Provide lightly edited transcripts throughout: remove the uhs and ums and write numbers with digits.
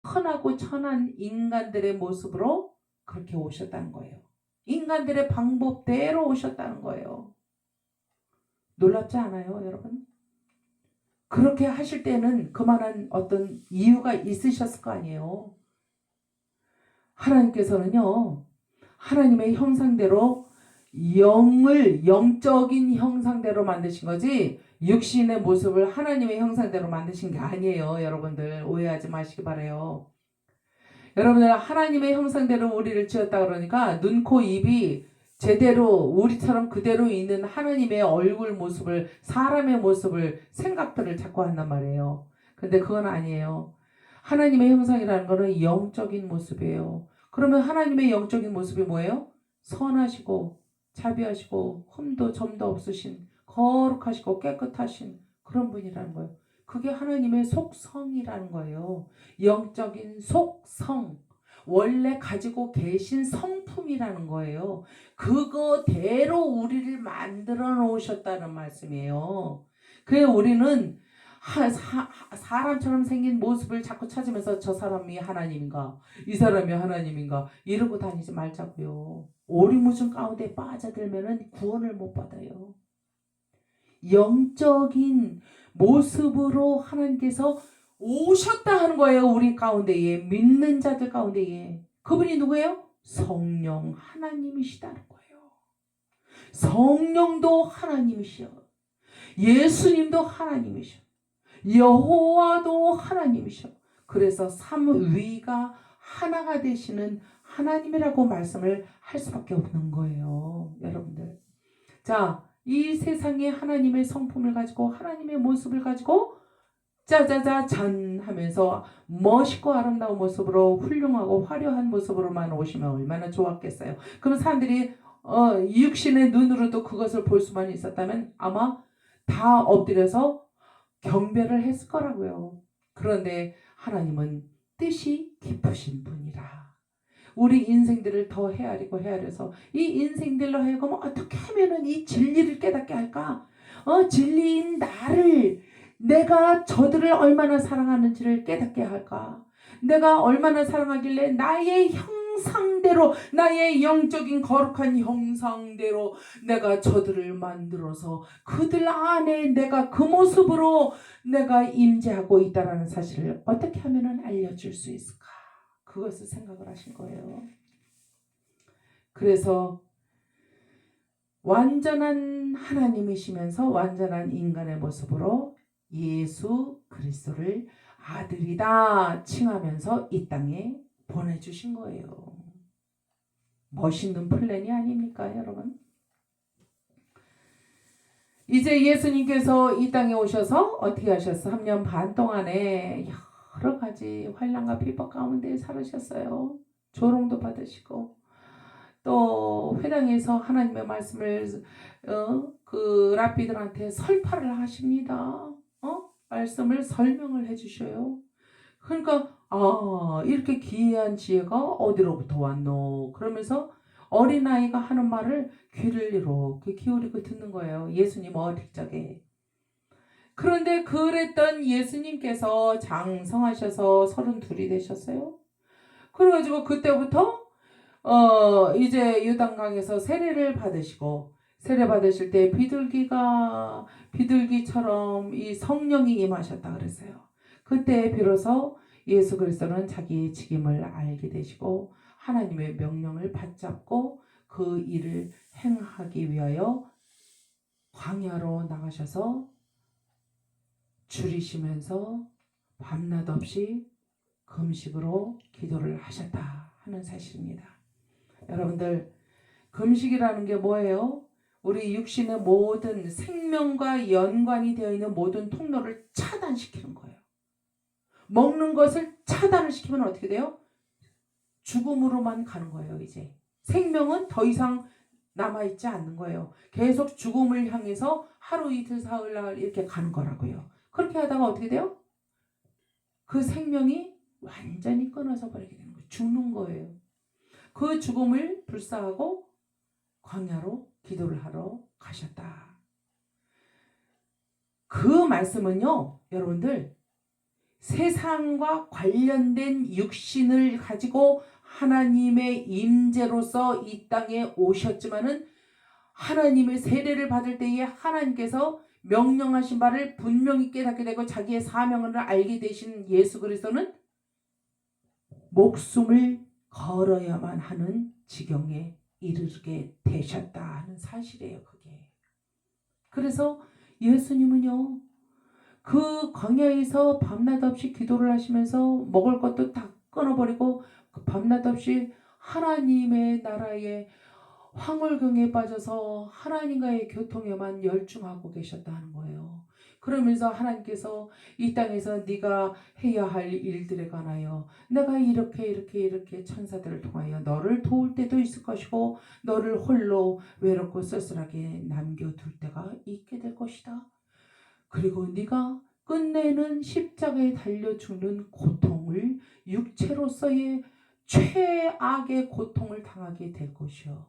선하고 천한 인간들의 모습으로 그렇게 오셨다는 거예요. 인간들의 방법대로 오셨다는 거예요. 놀랍지 않아요, 여러분? 그렇게 하실 때는 그만한 어떤 이유가 있으셨을 거 아니에요. 하나님께서는요, 하나님의 형상대로 영적인 형상대로 만드신 거지 육신의 모습을 하나님의 형상대로 만드신 게 아니에요. 여러분들 오해하지 마시기 바라요. 여러분들 하나님의 형상대로 우리를 지었다 그러니까 눈, 코, 입이 제대로 우리처럼 그대로 있는 하나님의 얼굴 모습을, 사람의 모습을, 생각들을 자꾸 한단 말이에요. 근데 그건 아니에요. 하나님의 형상이라는 거는 영적인 모습이에요. 그러면 하나님의 영적인 모습이 뭐예요? 선하시고 자비하시고 흠도 점도 없으신 거룩하시고 깨끗하신 그런 분이라는 거예요. 그게 하나님의 속성이라는 거예요. 영적인 속성. 원래 가지고 계신 성품이라는 거예요. 그거대로 우리를 만들어 놓으셨다는 말씀이에요. 그래 우리는 사람처럼 생긴 모습을 자꾸 찾으면서 저 사람이 하나님인가 이 사람이 하나님인가 이러고 다니지 말자고요. 오리무중 가운데 빠져들면 구원을 못 받아요. 영적인 모습으로 하나님께서 오셨다 하는 거예요. 우리 가운데에 믿는 자들 가운데에. 그분이 누구예요? 성령 하나님이시다는 거예요. 성령도 하나님이시여. 예수님도 하나님이셔. 여호와도 하나님이셔. 그래서 삼위가 하나가 되시는 하나님이라고 말씀을 할 수밖에 없는 거예요. 여러분들. 자, 이 세상에 하나님의 성품을 가지고 하나님의 모습을 가지고 짜자자 잔 하면서 멋있고 아름다운 모습으로 훌륭하고 화려한 모습으로만 오시면 얼마나 좋았겠어요. 그럼 사람들이 육신의 눈으로도 그것을 볼 수만 있었다면 아마 다 엎드려서 경배를 했을 거라고요. 그런데 하나님은 뜻이 깊으신 분이라. 우리 인생들을 더 헤아려서 이 인생들로 하여금 어떻게 하면은 이 진리를 깨닫게 할까? 진리인 나를 내가 저들을 얼마나 사랑하는지를 깨닫게 할까? 내가 얼마나 사랑하길래 나의 형상대로 나의 영적인 거룩한 형상대로 내가 저들을 만들어서 그들 안에 내가 그 모습으로 내가 임재하고 있다는 사실을 어떻게 하면 알려줄 수 있을까? 그것을 생각을 하신 거예요. 그래서 완전한 하나님이시면서 완전한 인간의 모습으로 예수 그리스도를 아들이다 칭하면서 이 땅에 보내주신 거예요. 멋있는 플랜이 아닙니까, 여러분? 이제 예수님께서 이 땅에 오셔서 어떻게 하셨어? 3년 반 동안에 여러 가지 환난과 비법 가운데 살으셨어요. 조롱도 받으시고 또 회당에서 하나님의 말씀을 그 랍비들한테 설파를 하십니다. 말씀을 설명을 해주셔요. 그러니까 이렇게 기이한 지혜가 어디로부터 왔노? 그러면서 어린아이가 하는 말을 귀를 이렇게 기울이고 듣는 거예요. 예수님 어릴 적에. 그런데 그랬던 예수님께서 장성하셔서 32이 되셨어요. 그래가지고 그때부터 이제 요단강에서 세례를 받으시고 세례 받으실 때 비둘기처럼 이 성령이 임하셨다 그랬어요. 그때 비로소 예수 그리스도는 자기의 직임을 알게 되시고 하나님의 명령을 받잡고 그 일을 행하기 위하여 광야로 나가셔서 줄이시면서 밤낮 없이 금식으로 기도를 하셨다 하는 사실입니다. 여러분들 금식이라는 게 뭐예요? 우리 육신의 모든 생명과 연관이 되어 있는 모든 통로를 차단시키는 거예요. 먹는 것을 차단을 시키면 어떻게 돼요? 죽음으로만 가는 거예요. 이제 생명은 더 이상 남아있지 않는 거예요. 계속 죽음을 향해서 하루 이틀 사흘 날 이렇게 가는 거라고요. 그렇게 하다가 어떻게 돼요? 그 생명이 완전히 끊어져 버리게 되는 거예요. 죽는 거예요. 그 죽음을 불사하고 광야로 기도를 하러 가셨다. 그 말씀은요, 여러분들 세상과 관련된 육신을 가지고 하나님의 임재로서 이 땅에 오셨지만은 하나님의 세례를 받을 때에 하나님께서 명령하신 바를 분명히 깨닫게 되고 자기의 사명을 알게 되신 예수 그리스도는 목숨을 걸어야만 하는 지경에 이르게 되셨다 하는 사실이에요. 그게. 그래서 예수님은요, 그 광야에서 밤낮 없이 기도를 하시면서 먹을 것도 다 끊어버리고 그 밤낮 없이 하나님의 나라에 황홀경에 빠져서 하나님과의 교통에만 열중하고 계셨다는 거예요. 그러면서 하나님께서 이 땅에서 네가 해야 할 일들에 관하여 내가 이렇게 천사들을 통하여 너를 도울 때도 있을 것이고 너를 홀로 외롭고 쓸쓸하게 남겨둘 때가 있게 될 것이다. 그리고 네가 끝내는 십자가에 달려 죽는 고통을 육체로서의 최악의 고통을 당하게 될 것이요.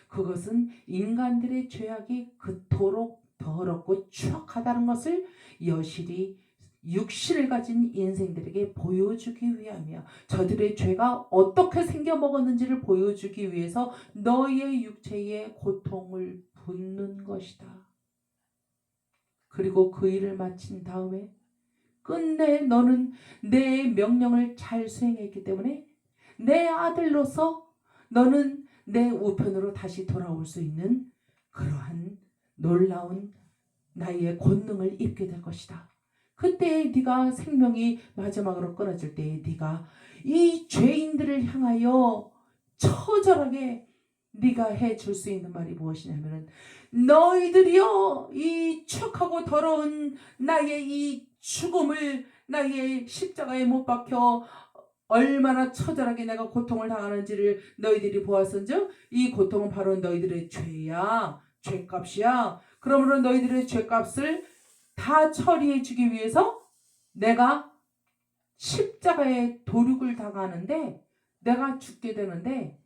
그것은 인간들의 죄악이 그토록 더럽고 추악하다는 것을 여실히 육신을 가진 인생들에게 보여주기 위하며 저들의 죄가 어떻게 생겨먹었는지를 보여주기 위해서 너의 육체의 고통을 붓는 것이다. 그리고 그 일을 마친 다음에 끝내 너는 내 명령을 잘 수행했기 때문에 내 아들로서 너는 내 우편으로 다시 돌아올 수 있는 그러한 놀라운 나의 권능을 입게 될 것이다. 그때 네가 생명이 마지막으로 끊어질 때에 네가 이 죄인들을 향하여 처절하게 네가 해줄 수 있는 말이 무엇이냐면은 너희들이여 이 추악하고 더러운 나의 이 죽음을 나의 십자가에 못 박혀 얼마나 처절하게 내가 고통을 당하는지를 너희들이 보았은즉 이 고통은 바로 너희들의 죄야, 죄값이야. 그러므로 너희들의 죄값을 다 처리해 주기 위해서 내가 십자가에 도륙을 당하는데 내가 죽게 되는데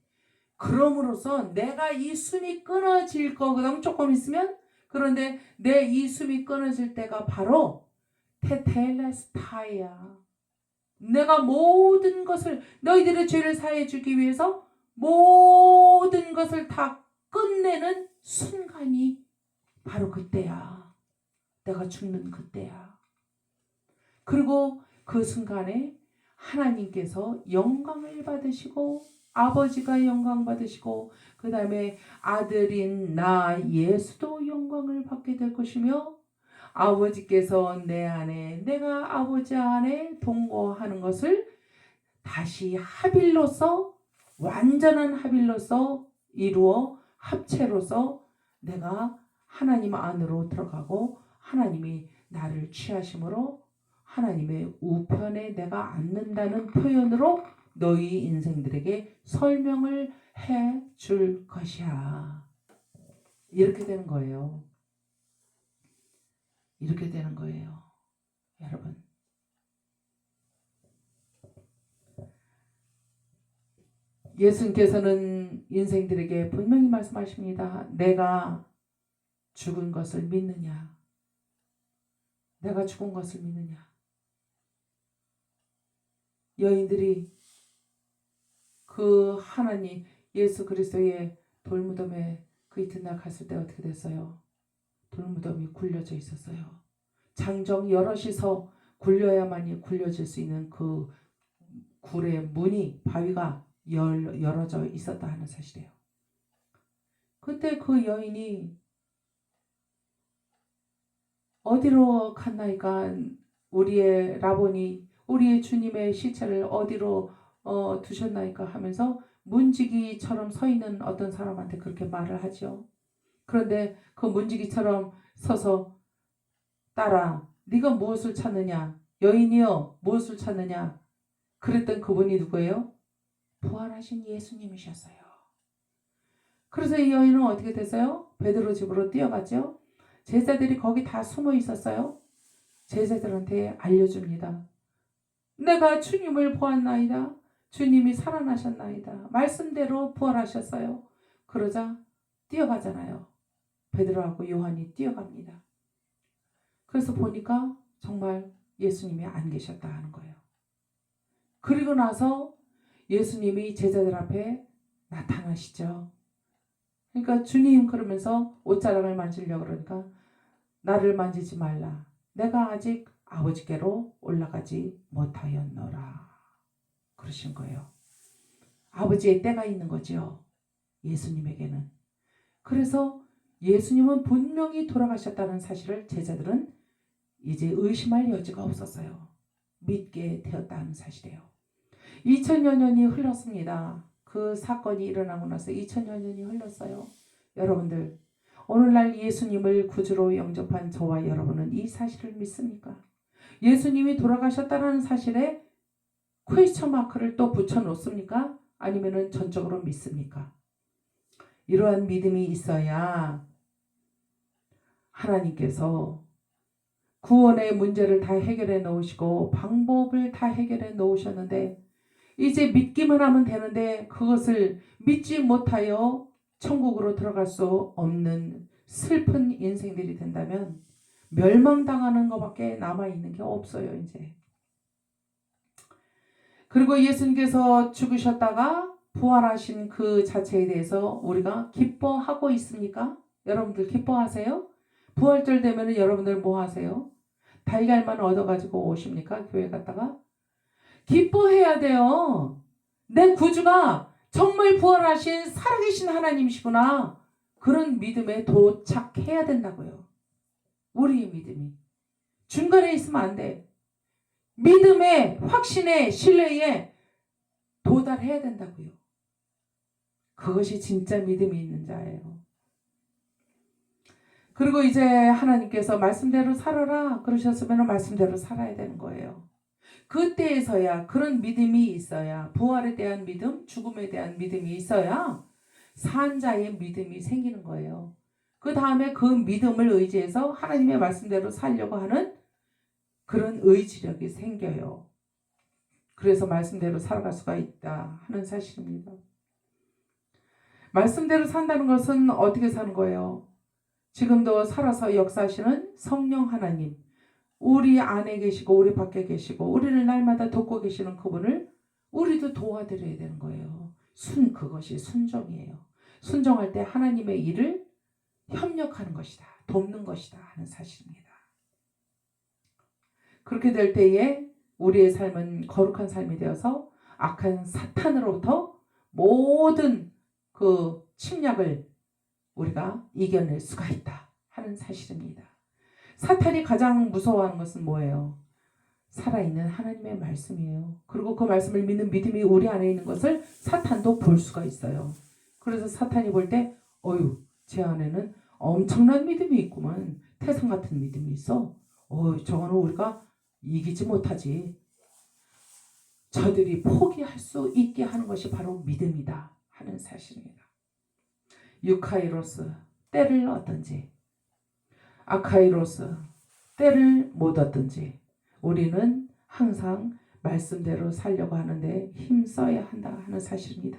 그럼으로써 내가 이 숨이 끊어질 거거든 조금 있으면. 그런데 내 이 숨이 끊어질 때가 바로 테텔레스타이야. 내가 모든 것을 너희들의 죄를 사해 주기 위해서 모든 것을 다 끝내는 순간이 바로 그때야. 내가 죽는 그때야. 그리고 그 순간에 하나님께서 영광을 받으시고 아버지가 영광 받으시고 그 다음에 아들인 나 예수도 영광을 받게 될 것이며 아버지께서 내 안에 내가 아버지 안에 동거하는 것을 다시 합일로서 완전한 합일로서 이루어 합체로서 내가 하나님 안으로 들어가고 하나님이 나를 취하심으로 하나님의 우편에 내가 앉는다는 표현으로 너희 인생들에게 설명을 해 줄 것이야. 이렇게 되는 거예요. 이렇게 되는 거예요. 여러분. 예수님께서는 인생들에게 분명히 말씀하십니다. 내가 죽은 것을 믿느냐? 내가 죽은 것을 믿느냐? 여인들이 그 하나님 예수 그리스도의 돌무덤에 그 이튿날 갔을 때 어떻게 됐어요? 돌무덤이 굴려져 있었어요. 장정 여럿이서 굴려야만이 굴려질 수 있는 그 굴의 문이 바위가 열어져 있었다 하는 사실이에요. 그때 그 여인이 어디로 갔나이까 우리의 라본이 우리의 주님의 시체를 어디로 두셨나이까 하면서 문지기처럼 서 있는 어떤 사람한테 그렇게 말을 하죠. 그런데 그 문지기처럼 서서 딸아 네가 무엇을 찾느냐? 여인이여 무엇을 찾느냐? 그랬던 그분이 누구예요? 부활하신 예수님이셨어요. 그래서 이 여인은 어떻게 됐어요? 베드로 집으로 뛰어갔죠. 제자들이 거기 다 숨어 있었어요. 제자들한테 알려줍니다. 내가 주님을 보았나이다. 주님이 살아나셨나이다. 말씀대로 부활하셨어요. 그러자 뛰어가잖아요. 베드로하고 요한이 뛰어갑니다. 그래서 보니까 정말 예수님이 안 계셨다 하는 거예요. 그리고 나서 예수님이 제자들 앞에 나타나시죠. 그러니까 주님 그러면서 옷자락을 만지려고 그러니까 나를 만지지 말라. 내가 아직 아버지께로 올라가지 못하였노라. 그러신 거예요. 아버지의 때가 있는 거죠. 예수님에게는. 그래서 예수님은 분명히 돌아가셨다는 사실을 제자들은 이제 의심할 여지가 없었어요. 믿게 되었다는 사실이에요. 2000여 년이 흘렀습니다. 그 사건이 일어나고 나서 2000여 년이 흘렀어요. 여러분들 오늘날 예수님을 구주로 영접한 저와 여러분은 이 사실을 믿습니까? 예수님이 돌아가셨다는 사실에 퀘스천 마크를 또 붙여놓습니까? 아니면 전적으로 믿습니까? 이러한 믿음이 있어야 하나님께서 구원의 문제를 다 해결해 놓으시고 방법을 다 해결해 놓으셨는데 이제 믿기만 하면 되는데 그것을 믿지 못하여 천국으로 들어갈 수 없는 슬픈 인생들이 된다면 멸망당하는 것밖에 남아있는 게 없어요. 이제. 그리고 예수님께서 죽으셨다가 부활하신 그 자체에 대해서 우리가 기뻐하고 있습니까? 여러분들 기뻐하세요? 부활절 되면 여러분들 뭐 하세요? 달걀만 얻어가지고 오십니까? 교회 갔다가? 기뻐해야 돼요. 내 구주가 정말 부활하신 살아계신 하나님이시구나. 그런 믿음에 도착해야 된다고요. 우리의 믿음이. 중간에 있으면 안 돼. 믿음의 확신의 신뢰에 도달해야 된다고요. 그것이 진짜 믿음이 있는 자예요. 그리고 이제 하나님께서 말씀대로 살아라 그러셨으면 말씀대로 살아야 되는 거예요. 그때에서야 그런 믿음이 있어야 부활에 대한 믿음, 죽음에 대한 믿음이 있어야 산자의 믿음이 생기는 거예요. 그 다음에 그 믿음을 의지해서 하나님의 말씀대로 살려고 하는 그런 의지력이 생겨요. 그래서 말씀대로 살아갈 수가 있다 하는 사실입니다. 말씀대로 산다는 것은 어떻게 사는 거예요? 지금도 살아서 역사하시는 성령 하나님, 우리 안에 계시고 우리 밖에 계시고 우리를 날마다 돕고 계시는 그분을 우리도 도와드려야 되는 거예요. 그것이 순종이에요. 순종할 때 하나님의 일을 협력하는 것이다. 돕는 것이다 하는 사실입니다. 그렇게 될 때에 우리의 삶은 거룩한 삶이 되어서 악한 사탄으로부터 모든 그 침략을 우리가 이겨낼 수가 있다 하는 사실입니다. 사탄이 가장 무서워하는 것은 뭐예요? 살아있는 하나님의 말씀이에요. 그리고 그 말씀을 믿는 믿음이 우리 안에 있는 것을 사탄도 볼 수가 있어요. 그래서 사탄이 볼 때 제 안에는 엄청난 믿음이 있구만. 태산 같은 믿음이 있어. 저거는 우리가 이기지 못하지. 저들이 포기할 수 있게 하는 것이 바로 믿음이다 하는 사실입니다. 유카이로스 때를 얻든지 아카이로스 때를 못 얻든지 우리는 항상 말씀대로 살려고 하는데 힘써야 한다 하는 사실입니다.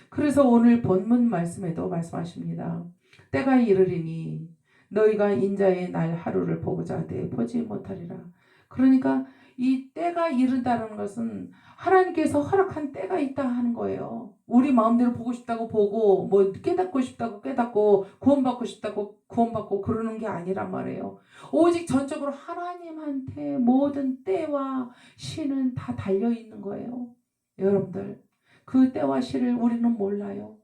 그래서 오늘 본문 말씀에도 말씀하십니다. 때가 이르리니 너희가 인자의 날 하루를 보고자 하되 보지 못하리라. 그러니까 이 때가 이른다는 것은 하나님께서 허락한 때가 있다 하는 거예요. 우리 마음대로 보고 싶다고 보고 뭐 깨닫고 싶다고 깨닫고 구원받고 싶다고 구원받고 그러는 게 아니란 말이에요. 오직 전적으로 하나님한테 모든 때와 시는 다 달려있는 거예요. 여러분들 그 때와 시를 우리는 몰라요.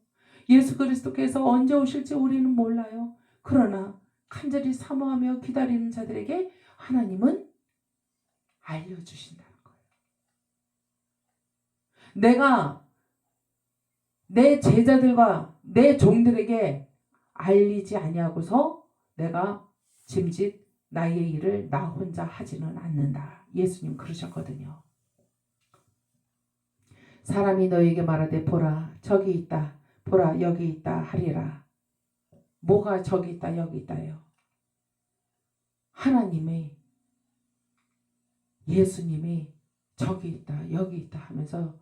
예수 그리스도께서 언제 오실지 우리는 몰라요. 그러나 간절히 사모하며 기다리는 자들에게 하나님은 알려주신다는 거예요. 내가 내 제자들과 내 종들에게 알리지 아니하고서 내가 짐짓 나의 일을 나 혼자 하지는 않는다. 예수님 그러셨거든요. 사람이 너에게 말하되 보라 저기 있다 보라 여기 있다 하리라. 뭐가 저기 있다 여기 있다요? 하나님의 예수님이 저기 있다 여기 있다 하면서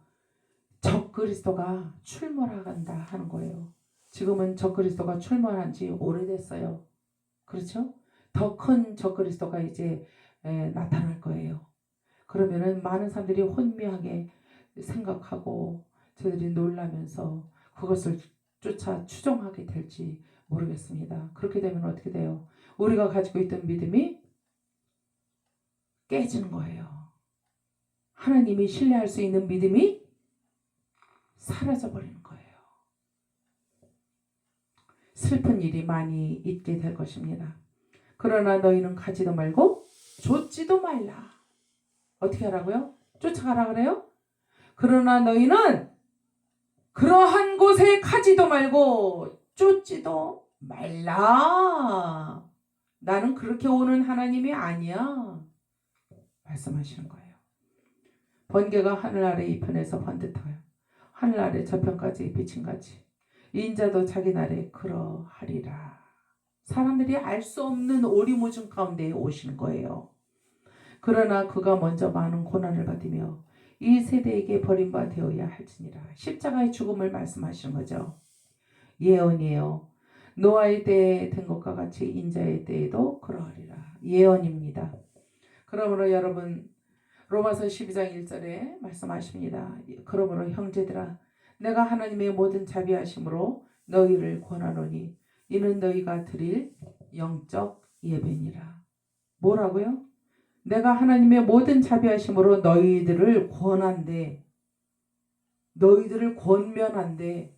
적그리스도가 출몰한다 하는 거예요. 지금은 적그리스도가 출몰한 지 오래됐어요. 그렇죠? 더 큰 적그리스도가 이제 나타날 거예요. 그러면은 많은 사람들이 혼미하게 생각하고 저들이 놀라면서 그것을 쫓아 추종하게 될지 모르겠습니다. 그렇게 되면 어떻게 돼요? 우리가 가지고 있던 믿음이 깨지는 거예요. 하나님이 신뢰할 수 있는 믿음이 사라져버리는 거예요. 슬픈 일이 많이 있게 될 것입니다. 그러나 너희는 가지도 말고 좇지도 말라. 어떻게 하라고요? 쫓아가라 그래요? 그러나 너희는 그러한 곳에 가지도 말고 쫓지도 말라. 나는 그렇게 오는 하나님이 아니야. 말씀하시는 거예요. 번개가 하늘 아래 이편에서 번듯하여 하늘 아래 저편까지 비친같이 인자도 자기 날에 그러하리라. 사람들이 알 수 없는 오리무중 가운데 오시는 거예요. 그러나 그가 먼저 많은 고난을 받으며 이 세대에게 버림바 되어야 할지니라. 십자가의 죽음을 말씀하시는 거죠. 예언이에요. 노아의 때에 된 것과 같이 인자의 때에도 그러하리라. 예언입니다. 그러므로 여러분 로마서 12장 1절에 말씀하십니다. 그러므로 형제들아 내가 하나님의 모든 자비하심으로 너희를 권하노니 이는 너희가 드릴 영적 예배니라. 뭐라고요? 내가 하나님의 모든 자비하심으로 너희들을 권한대. 너희들을 권면한대.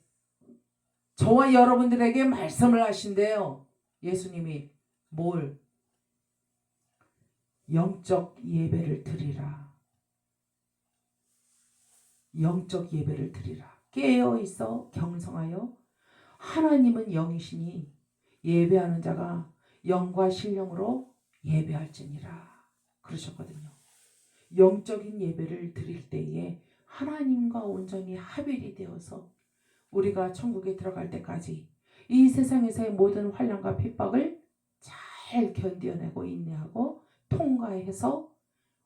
저와 여러분들에게 말씀을 하신대요. 예수님이 뭘? 영적 예배를 드리라. 영적 예배를 드리라. 깨어있어 경성하여 하나님은 영이시니 예배하는 자가 영과 신령으로 예배할지니라. 그러셨거든요. 영적인 예배를 드릴 때에 하나님과 온전히 합일이 되어서 우리가 천국에 들어갈 때까지 이 세상에서의 모든 환난과 핍박을 잘 견뎌내고 인내하고 통과해서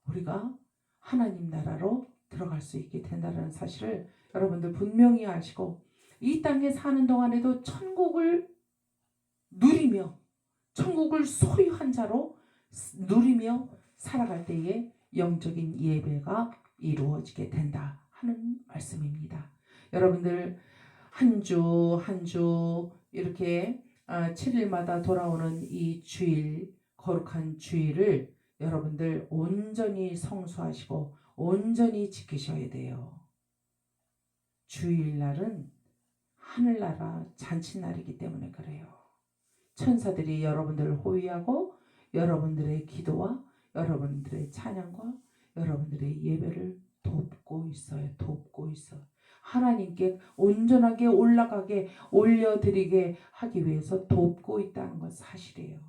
우리가 하나님 나라로 들어갈 수 있게 된다는 사실을 여러분들 분명히 아시고 이 땅에 사는 동안에도 천국을 누리며 천국을 소유한 자로 누리며 살아갈 때에 영적인 예배가 이루어지게 된다 하는 말씀입니다. 여러분들 한 주 한 주 이렇게 7일마다 돌아오는 이 주일, 거룩한 주일을 여러분들 온전히 성수하시고 온전히 지키셔야 돼요. 주일날은 하늘나라 잔치날이기 때문에 그래요. 천사들이 여러분들을 호위하고 여러분들의 기도와 여러분들의 찬양과 여러분들의 예배를 돕고 있어요. 돕고 있어. 하나님께 온전하게 올라가게 올려드리게 하기 위해서 돕고 있다는 건 사실이에요.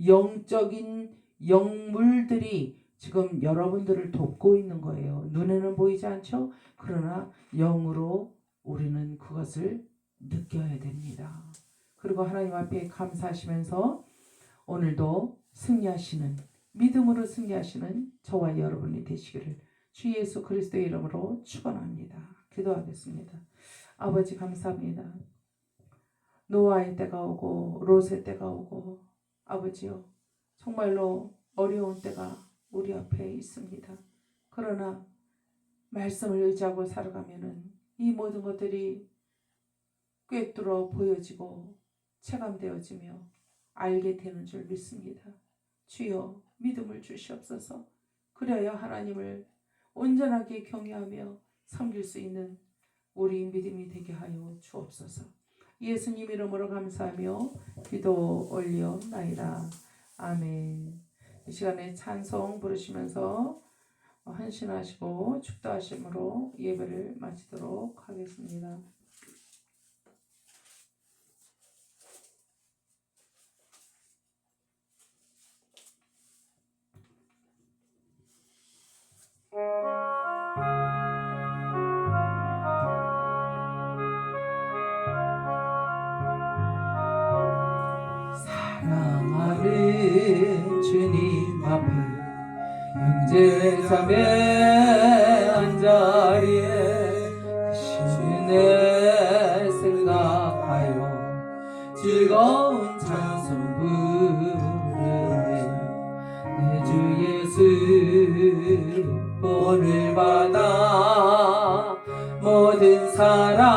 영적인 영물들이 지금 여러분들을 돕고 있는 거예요. 눈에는 보이지 않죠? 그러나 영으로 우리는 그것을 느껴야 됩니다. 그리고 하나님 앞에 감사하시면서 오늘도 승리하시는, 믿음으로 승리하시는 저와 여러분이 되시기를 주 예수 그리스도의 이름으로 축원합니다. 기도하겠습니다. 아버지 감사합니다. 노아의 때가 오고 롯의 때가 오고 아버지요 정말로 어려운 때가 우리 앞에 있습니다. 그러나 말씀을 의지하고 살아가면은 이 모든 것들이 꿰뚫어 보여지고 체감되어지며 알게 되는 줄 믿습니다. 주여 믿음을 주시옵소서. 그래야 하나님을 온전하게 경외하며 섬길 수 있는 우리 믿음이 되게 하여 주옵소서. 예수님 이름으로 감사하며 기도 올려나이다. 아멘. 이 시간에 찬송 부르시면서 헌신하시고 축도하심으로 예배를 마치도록 하겠습니다. 사랑하는 주님 앞에 형제자매 한자리에 신의 생각하여 즐거운 찬송 부르네 내 주 예수 본을 받아 모든 사람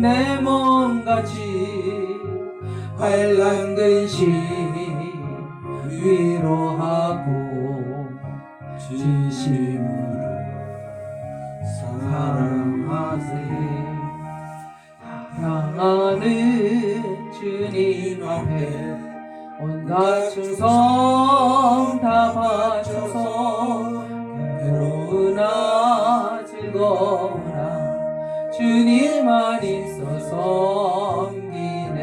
내 몸같이 환난 근심 위로하고 진심으로 사랑하세. 사랑하는 주님 앞에 온갖 충성 다 바쳐서 괴로우나 즐거우나 주님 안 있어 섬기네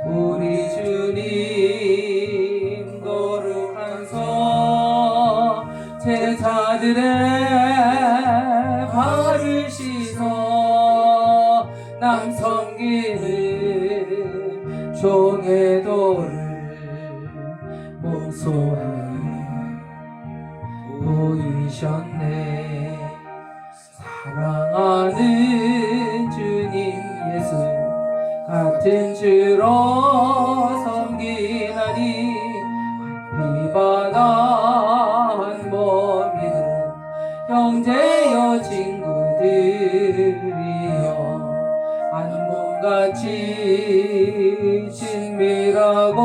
우리 주님. 거룩한 성 제자들의 발을 씻어 남 섬기는 종의 도를 몸소에 보이셨네. 사랑하는 주님 예수 같은 주로 섬기나니 비바다 한 몸이든 형제여 친구들이여 한 몸같이 친밀하고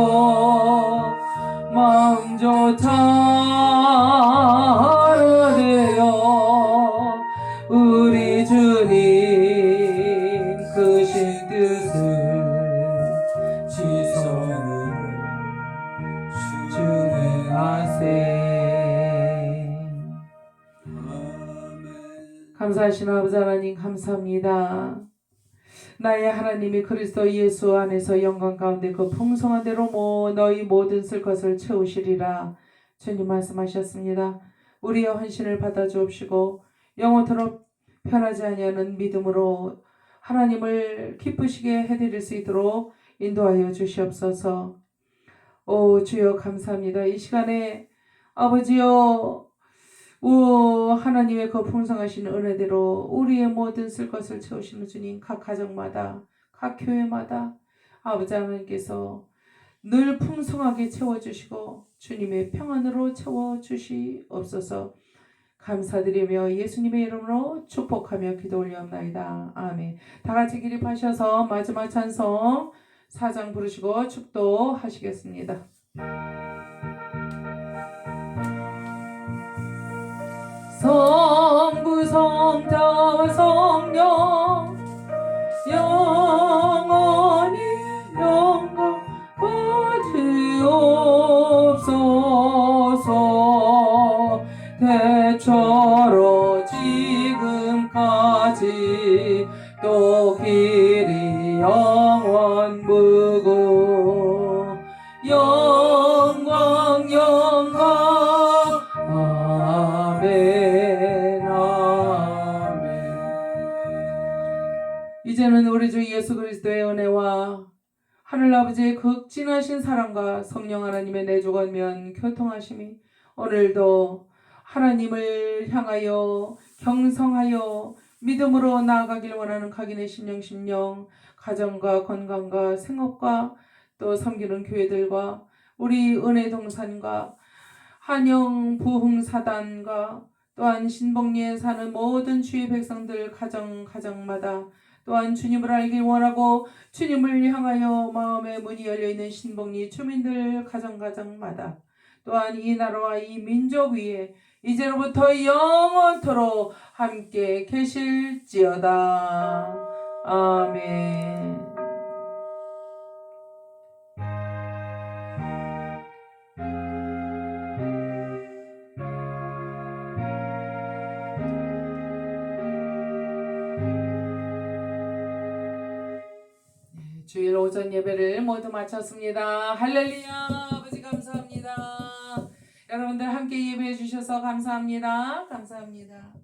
마음조차 하나되어 우리 주님 크신 뜻을 지성으로 준행하세. 감사하신 아버지 하나님 감사합니다. 나의 하나님이 그리스도 예수 안에서 영광 가운데 그 풍성한 대로 너희 모든 쓸 것을 채우시리라 주님 말씀하셨습니다. 우리의 헌신을 받아 주옵시고 영원토록 변하지 아니하는 믿음으로 하나님을 기쁘시게 해드릴 수 있도록 인도하여 주시옵소서. 오 주여 감사합니다. 이 시간에 아버지여 하나님의 그 풍성하신 은혜대로 우리의 모든 쓸 것을 채우시는 주님, 각 가정마다 각 교회마다 아버지 하나님께서 늘 풍성하게 채워주시고 주님의 평안으로 채워주시옵소서. 감사드리며 예수님의 이름으로 축복하며 기도 올려옵나이다. 아멘. 다같이 기립하셔서 마지막 찬송 4장 부르시고 축도하시겠습니다. 성부 성자 성령 영원히 영광 받으옵소서. 대처로 지금까지 또 길이 영원 무고 영광 아멘 아멘. 이제는 우리 주 예수 그리스도의 은혜와 하늘아버지의 극진하신 사랑과 성령 하나님의 내조건면 교통하심이 오늘도 하나님을 향하여 경성하여 믿음으로 나아가길 원하는 각인의 심령 가정과 건강과 생업과 또 섬기는 교회들과 우리 은혜동산과 한영 부흥사단과 또한 신봉리에 사는 모든 주의 백성들 가정마다 또한 주님을 알길 원하고 주님을 향하여 마음의 문이 열려있는 신봉리 주민들 가정마다 또한 이 나라와 이 민족 위에 이제로부터 영원토록 함께 계실지어다. 아멘. 주일 오전 예배를 모두 마쳤습니다. 할렐루야. 아버지 감사합니다. 여러분들 함께 예배해 주셔서 감사합니다. 감사합니다.